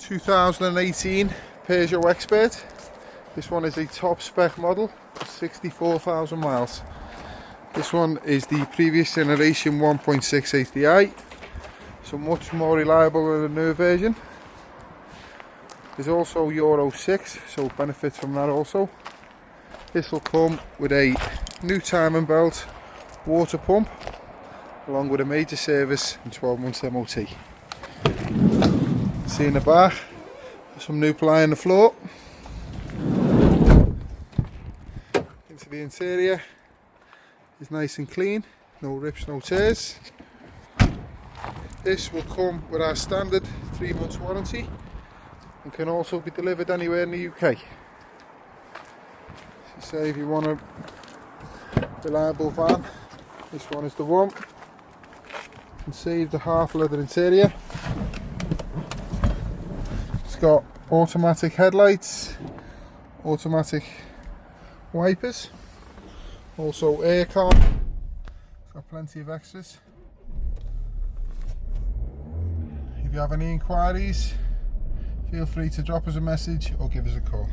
2018 Peugeot Expert. This one is a top spec model, 64,000 miles. This one is the previous generation 1.6 HDI, so much more reliable than the new version. There's also Euro 6, so it benefits from that also. This will come with a new timing belt, water pump, along with a major service and 12 months MOT. See in the back, some new ply on the floor. Into the interior, it's nice and clean, no rips, no tears. This will come with our standard 3 months warranty and can also be delivered anywhere in the UK. So say if you want a reliable van, this one is the one. You can see the half leather interior. It's got automatic headlights, automatic wipers, also aircon. It's got plenty of extras. If you have any inquiries, feel free to drop us a message or give us a call.